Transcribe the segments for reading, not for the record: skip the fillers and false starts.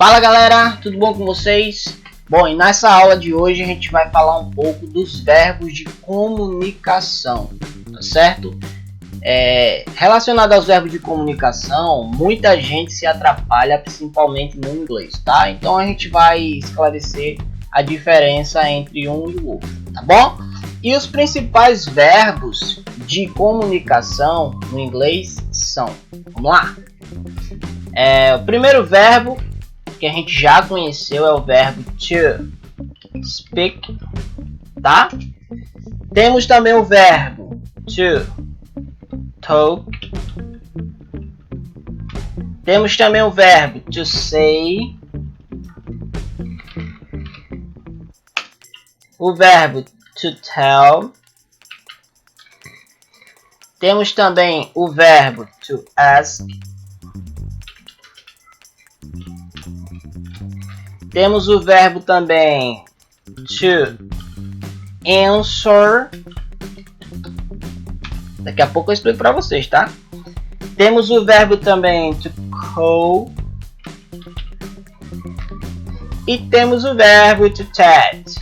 Fala galera, tudo bom com vocês? Bom, e nessa aula de hoje a gente vai falar um pouco dos verbos de comunicação, tá certo? Relacionado aos verbos de comunicação, muita gente se atrapalha, principalmente no inglês, tá? Então a gente vai esclarecer a diferença entre um e o outro, tá bom? E os principais verbos de comunicação no inglês são, vamos lá? O primeiro verbo que a gente já conheceu é o verbo to speak, tá? Temos também o verbo to talk. Temos também o verbo to say. O verbo to tell. Temos também o verbo to ask. Temos o verbo também to answer. Daqui a pouco eu explico para vocês, tá? Temos o verbo também to call. E temos o verbo to chat.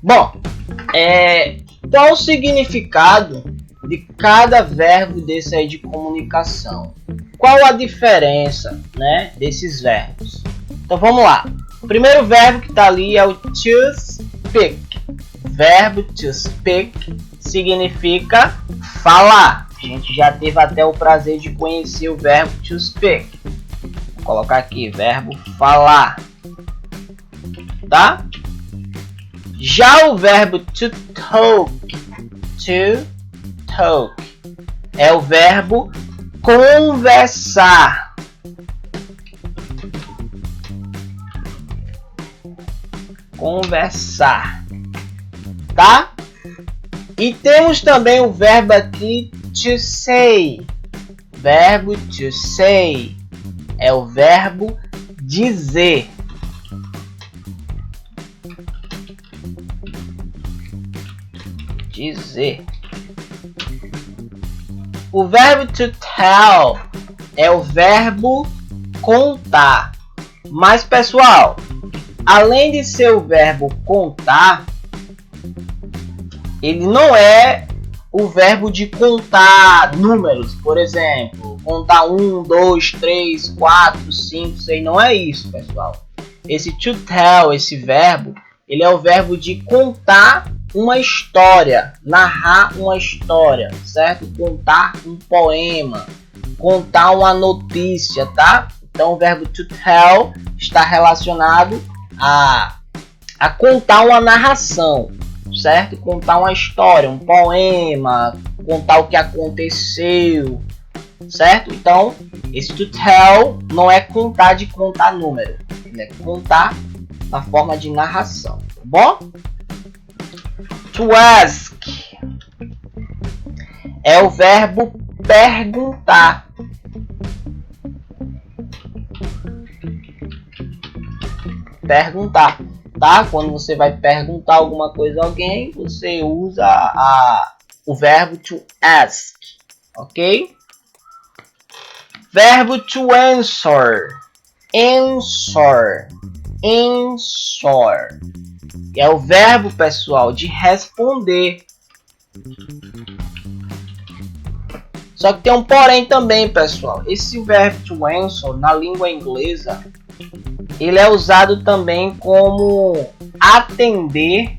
Bom, qual o significado de cada verbo desse aí de comunicação? Qual a diferença, né, desses verbos? Então vamos lá. O primeiro verbo que está ali é o to speak. Verbo to speak significa falar. A gente já teve até o prazer de conhecer o verbo to speak. Vou colocar aqui, verbo falar, tá? Já o verbo to talk é o verbo conversar. Conversar, tá? E temos também o verbo aqui to say. Verbo to say é o verbo dizer. Dizer. O verbo to tell é o verbo contar. Mas pessoal, além de ser o verbo contar, ele não é o verbo de contar números, por exemplo, contar 1, 2, 3, 4, 5, 6, não é isso, pessoal. Esse to tell, esse verbo, ele é o verbo de contar uma história, narrar uma história, certo? Contar um poema, contar uma notícia, tá? Então o verbo to tell está relacionado a contar uma narração, certo? Contar uma história, um poema, contar o que aconteceu, certo? Então esse to tell não é contar de contar número, é contar na forma de narração, tá bom? To ask é o verbo perguntar. Perguntar, tá? Quando você vai perguntar alguma coisa a alguém, você usa o verbo to ask, ok? Verbo to answer. Answer. Answer. É o verbo, pessoal, de responder. Só que tem um porém também, pessoal. Esse verbo to answer, na língua inglesa, ele é usado também como atender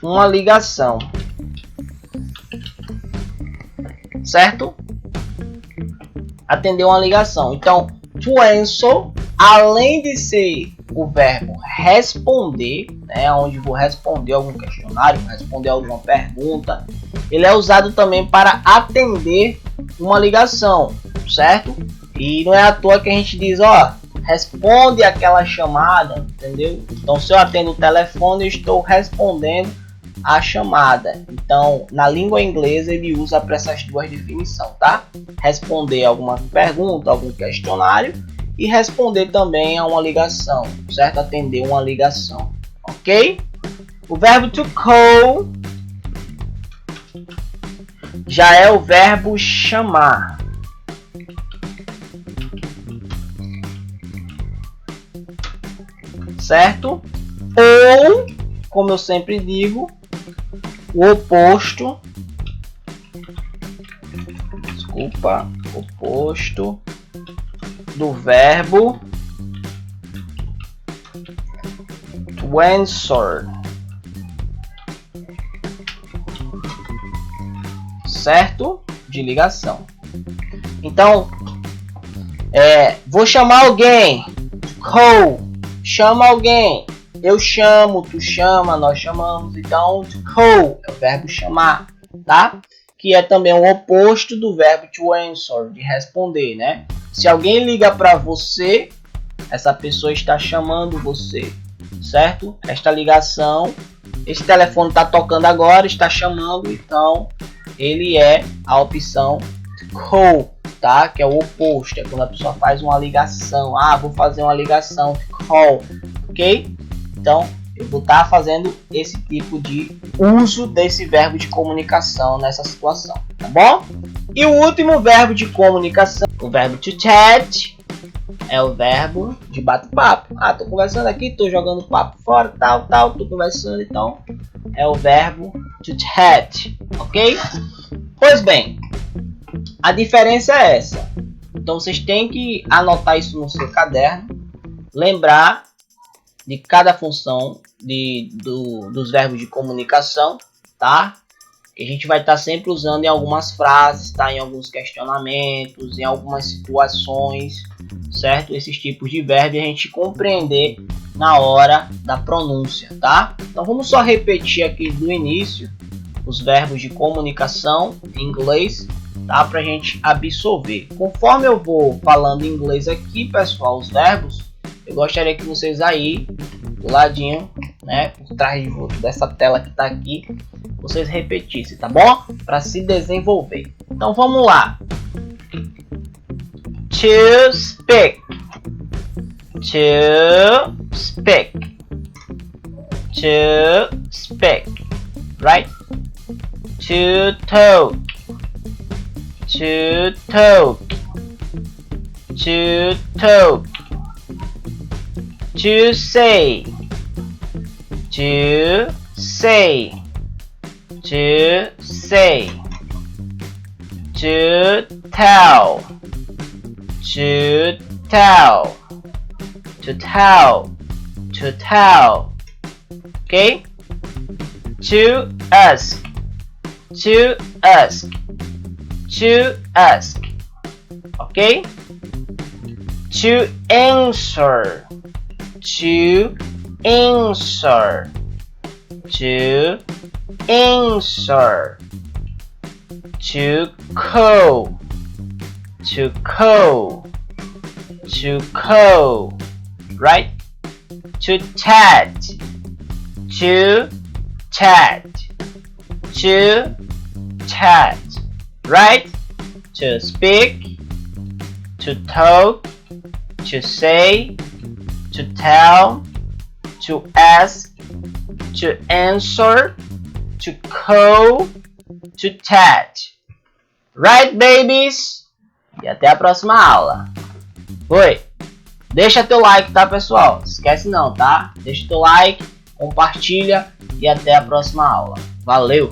uma ligação, certo? Atender uma ligação. Então, to answer, além de ser o verbo responder, né, onde vou responder algum questionário, responder alguma pergunta, ele é usado também para atender uma ligação, certo? E não é à toa que a gente diz, ó, responde aquela chamada, entendeu? Então, se eu atendo o telefone, eu estou respondendo a chamada. Então, na língua inglesa, ele usa para essas duas definições, tá? Responder alguma pergunta, algum questionário e responder também a uma ligação, certo? Atender uma ligação, ok? O verbo to call já é o verbo chamar. Certo? Ou, como eu sempre digo, o oposto. Desculpa, oposto do verbo to answer. Certo? De ligação. Então, vou chamar alguém. Call. Chama alguém. Eu chamo, tu chama, nós chamamos. Então, to call é o verbo chamar, tá? Que é também o oposto do verbo to answer, de responder, né? Se alguém liga para você, essa pessoa está chamando você, certo? Esta ligação, esse telefone está tocando agora, está chamando, então ele é a opção to call, tá? Que é o oposto, é quando a pessoa faz uma ligação. Ah, vou fazer uma ligação, to call, ok? Então, eu vou estar fazendo esse tipo de uso desse verbo de comunicação nessa situação, tá bom? E o último verbo de comunicação, o verbo to chat, é o verbo de bate-papo. Ah, tô conversando aqui, tô jogando papo fora, tal, tô conversando, então é o verbo to chat, ok? Pois bem, a diferença é essa. Então vocês têm que anotar isso no seu caderno, lembrar de cada função dos verbos de comunicação, tá? Que a gente vai estar sempre usando em algumas frases, tá? Em alguns questionamentos, em algumas situações, certo? Esses tipos de verbos a gente compreender na hora da pronúncia, tá? Então vamos só repetir aqui do início os verbos de comunicação em inglês, tá? Pra gente absorver. Conforme eu vou falando em inglês aqui, pessoal, os verbos, eu gostaria que vocês aí, do ladinho, né, por trás dessa tela que está aqui, vocês repetissem, tá bom? Para se desenvolver. Então vamos lá. To speak. To speak. To speak. Right? To talk. To talk. To talk. To say, to say, to say, to tell, to tell, to tell, to tell, okay? To ask, to ask, to ask, okay? To answer, to answer, to answer, to call, to call, to call, right? To chat, to chat, to chat, right? To speak, to talk, to say, to tell, to ask, to answer, to call, to chat. Right, babies? E até a próxima aula. Oi! Deixa teu like, tá, pessoal? Esquece não, tá? Deixa teu like, compartilha e até a próxima aula. Valeu!